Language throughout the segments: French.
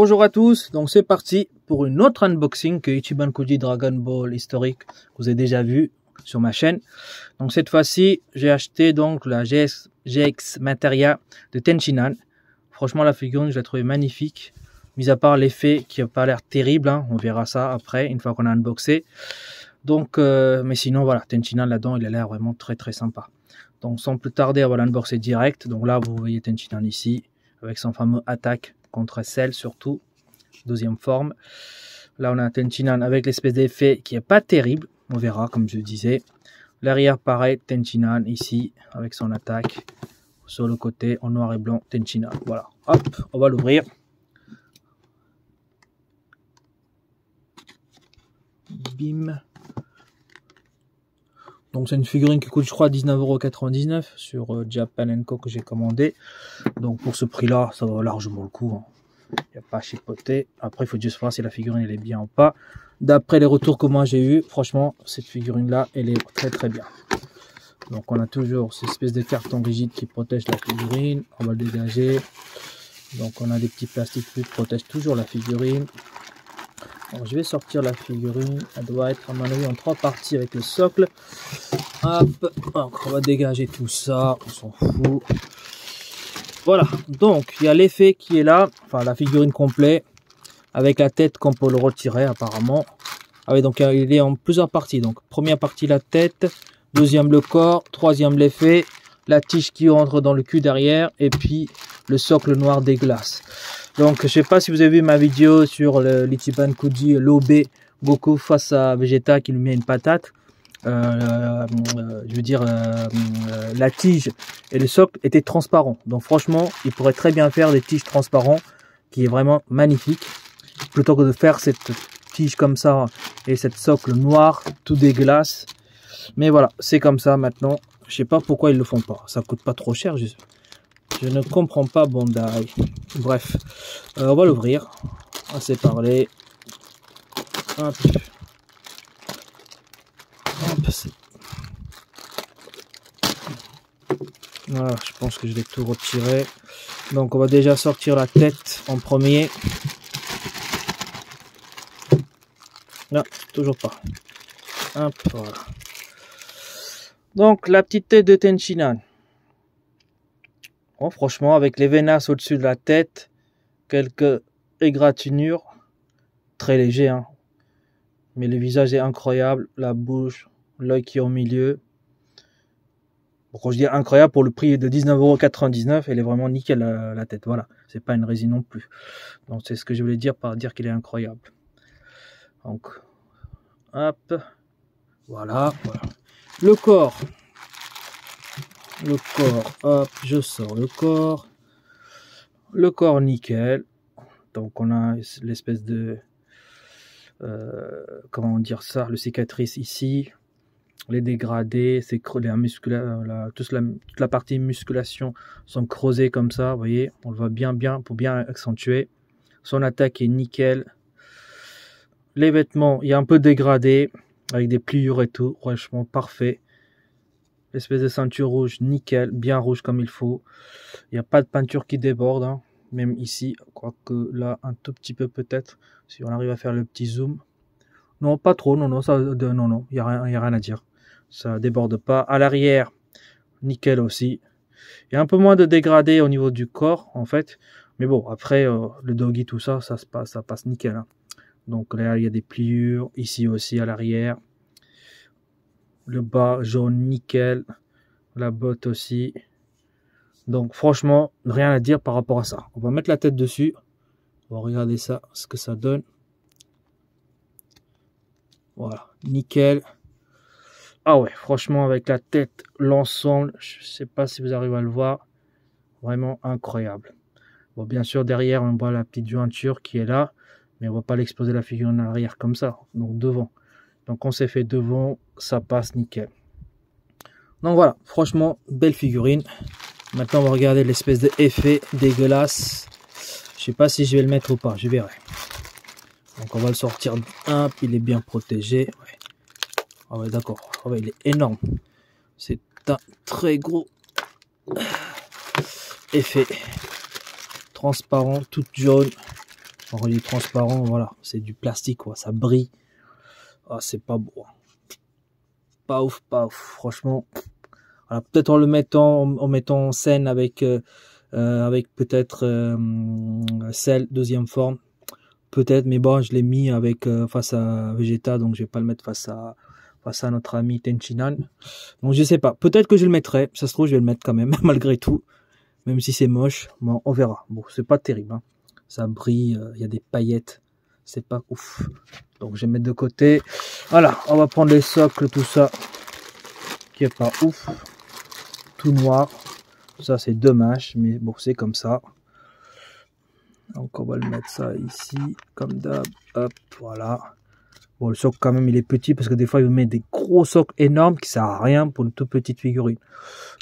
Bonjour à tous, donc c'est parti pour une autre unboxing que Ichiban Kuji Dragon Ball historique que vous avez déjà vu sur ma chaîne. Donc cette fois-ci, j'ai acheté donc la GX Materia de Tenchinan. Franchement, la figurine, je la trouvais magnifique, mis à part l'effet qui n'a pas l'air terrible, hein. On verra ça après, une fois qu'on a unboxé. Donc, mais sinon, voilà, Tenchinan là-dedans, il a l'air vraiment très très sympa. Donc sans plus tarder, on va l'unboxer direct. Donc là, vous voyez Tenchinan ici, avec son fameux attaque contre Cell surtout, deuxième forme. Là, on a Tenchinan avec l'espèce d'effet qui est pas terrible, on verra comme je disais. L'arrière, pareil, Tenchinan ici, avec son attaque. Sur le côté, en noir et blanc, Tenchinan. Voilà, hop, on va l'ouvrir. Bim. Donc c'est une figurine qui coûte je crois 19,99 € sur Japan & Co que j'ai commandé. Donc pour ce prix là ça vaut largement le coup, hein. Il n'y a pas à chipoter. Après il faut juste voir si la figurine elle est bien ou pas. D'après les retours que moi j'ai eu, franchement cette figurine là elle est très très bien. Donc on a toujours cette espèce de carton rigide qui protège la figurine. On va le dégager. Donc on a des petits plastiques qui protègent toujours la figurine. Bon, je vais sortir la figurine, elle doit être à mon avis en 3 parties avec le socle. Hop, donc on va dégager tout ça, on s'en fout. Voilà, donc il y a l'effet qui est là, enfin la figurine complète, avec la tête qu'on peut le retirer apparemment. Ah oui, donc il est en plusieurs parties, donc première partie la tête, deuxième le corps, troisième l'effet, la tige qui rentre dans le cul derrière, et puis le socle noir des glaces. Donc je sais pas si vous avez vu ma vidéo sur l'Ichiban Kuji l'OB Goku face à Vegeta qui lui met une patate. Je veux dire la tige et le socle étaient transparents. Donc franchement il pourrait très bien faire des tiges transparents qui est vraiment magnifique. Plutôt que de faire cette tige comme ça et cette socle noir tout dégueulasse. Mais voilà, c'est comme ça maintenant. Je sais pas pourquoi ils le font pas. Ça coûte pas trop cher juste. Je ne comprends pas Bandai. Bref, on va l'ouvrir. Assez parlé. Hop. Hop. Voilà, je pense que je vais tout retirer. Donc on va déjà sortir la tête en premier. Non, toujours pas. Hop, voilà. Donc la petite tête de Tenchinan. Bon, franchement, avec les veinasses au-dessus de la tête, quelques égratignures, très léger, hein. Mais le visage est incroyable, la bouche, l'œil qui est au milieu. Bon, quand je dis incroyable, pour le prix de 19,99 €, elle est vraiment nickel la tête, voilà. C'est pas une résine non plus. Donc c'est ce que je voulais dire par dire qu'il est incroyable. Donc, hop, voilà, voilà. Le corps. Le corps, hop, je sors le corps. Le corps nickel. Donc on a l'espèce de comment dire ça, le cicatrice ici, les dégradés, c'est toute la partie musculation sont creusées comme ça, vous voyez, on le voit bien pour bien accentuer. Son attaque est nickel. Les vêtements, il y a un peu dégradé avec des pliures et tout, franchement parfait. L'espèce de ceinture rouge, nickel, bien rouge comme il faut. Il n'y a pas de peinture qui déborde, hein. Même ici, quoique là, un tout petit peu peut-être, si on arrive à faire le petit zoom. Non, pas trop, non, non, il n'y a rien à dire. Ça déborde pas. À l'arrière, nickel aussi. Il y a un peu moins de dégradé au niveau du corps, en fait. Mais bon, après, le doggy, tout ça, ça passe nickel, hein. Donc là, il y a des pliures, ici aussi à l'arrière. Le bas jaune nickel, la botte aussi. Donc franchement, rien à dire par rapport à ça. On va mettre la tête dessus. On va regarder ça, ce que ça donne. Voilà, nickel. Ah ouais, franchement avec la tête, l'ensemble, je sais pas si vous arrivez à le voir. Vraiment incroyable. Bon, bien sûr derrière on voit la petite jointure qui est là. Mais on va pas l'exploser la figurine en arrière comme ça. Donc devant. Donc on s'est fait devant, ça passe nickel. Donc voilà, franchement, belle figurine. Maintenant on va regarder l'espèce d'effet dégueulasse. Je sais pas si je vais le mettre ou pas, je verrai. Donc on va le sortir. Hop, il est bien protégé. Ouais. Ah ouais, d'accord. Ah ouais, il est énorme. C'est un très gros effet. Transparent, toute jaune. En relief transparent, voilà, c'est du plastique, quoi, ça brille. Ah, c'est pas beau. Pas ouf, franchement. Voilà, peut-être en mettant en scène avec peut-être celle deuxième forme. Peut-être, mais bon, je l'ai mis avec face à Vegeta, donc je vais pas le mettre face à notre ami Tenchinan. Donc je sais pas. Peut-être que je le mettrai. Ça se trouve, je vais le mettre quand même, malgré tout. Même si c'est moche, bon, on verra. Bon, c'est pas terrible. Hein. Ça brille, il y a des paillettes. C'est pas ouf. Donc je vais mettre de côté. Voilà, on va prendre les socles, tout ça. Qui est pas ouf. Tout noir. Ça c'est dommage, mais bon, c'est comme ça. Donc on va le mettre ça ici, comme d'hab. Hop, voilà. Bon, le socle quand même il est petit parce que des fois il me met des gros socles énormes qui servent à rien pour une toute petite figurine.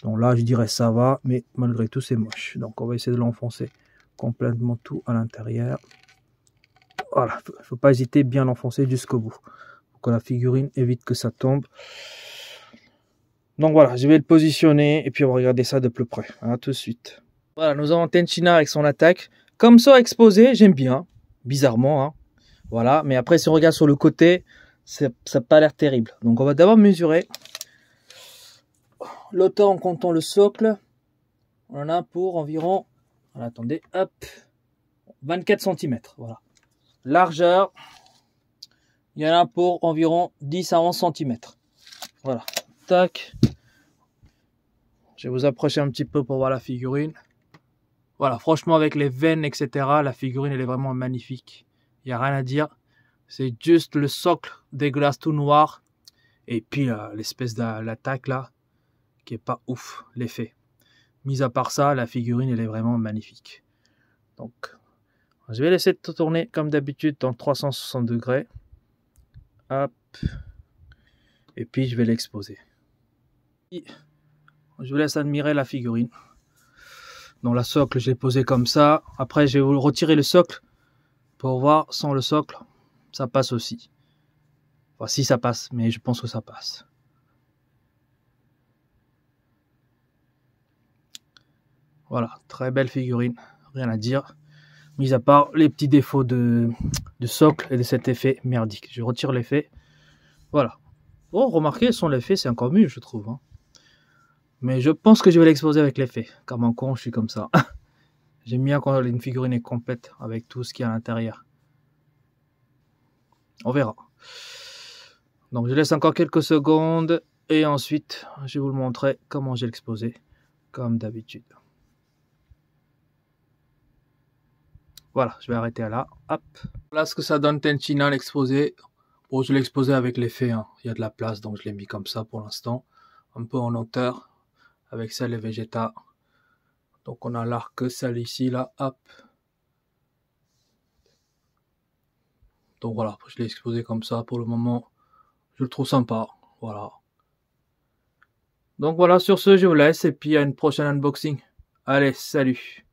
Donc là je dirais ça va, mais malgré tout c'est moche. Donc on va essayer de l'enfoncer complètement tout à l'intérieur. Voilà, faut pas hésiter bien l'enfoncer jusqu'au bout. Pour que la figurine évite que ça tombe. Donc voilà, je vais le positionner et puis on va regarder ça de plus près. À tout de suite. Voilà, nous avons Tenchinan avec son attaque. Comme ça exposé, j'aime bien. Bizarrement, hein. Voilà, mais après si on regarde sur le côté, ça n'a pas l'air terrible. Donc on va d'abord mesurer. L'autant en comptant le socle, on en a pour environ, attendez, hop, 24 cm. Voilà. Largeur, il y en a pour environ 10 à 11 cm. Voilà. Tac. Je vais vous approcher un petit peu pour voir la figurine. Voilà, franchement avec les veines, etc., la figurine elle est vraiment magnifique. Il n'y a rien à dire. C'est juste le socle dégueulasse tout noir. Et puis l'espèce d'attaque là, qui est pas ouf, l'effet. Mis à part ça, la figurine elle est vraiment magnifique. Donc, je vais laisser tourner comme d'habitude dans 360 degrés. Hop. Et puis je vais l'exposer. Je vous laisse admirer la figurine. Donc la socle, je l'ai posé comme ça. Après, je vais vous retirer le socle pour voir sans le socle, ça passe aussi. Enfin, si ça passe, mais je pense que ça passe. Voilà, très belle figurine, rien à dire. Mis à part les petits défauts de socle et de cet effet merdique. Je retire l'effet. Voilà. Oh, remarquez, sans l'effet, c'est encore mieux, je trouve. Hein. Mais je pense que je vais l'exposer avec l'effet. Comme un con, je suis comme ça. J'aime bien quand une figurine est complète avec tout ce qu'il y a à l'intérieur. On verra. Donc je laisse encore quelques secondes et ensuite je vais vous le montrer comment j'ai l'exposé comme d'habitude. Voilà, je vais arrêter là. Hop. Voilà ce que ça donne Tenchinan l'exposé. Bon, je l'ai exposé avec l'effet. Hein. Il y a de la place, donc je l'ai mis comme ça pour l'instant. Un peu en hauteur avec celle et Vegeta. Donc on a l'arc celle ici, là. Hop. Donc voilà, je l'ai exposé comme ça pour le moment. Je le trouve sympa. Voilà. Donc voilà, sur ce, je vous laisse et puis à une prochaine unboxing. Allez, salut!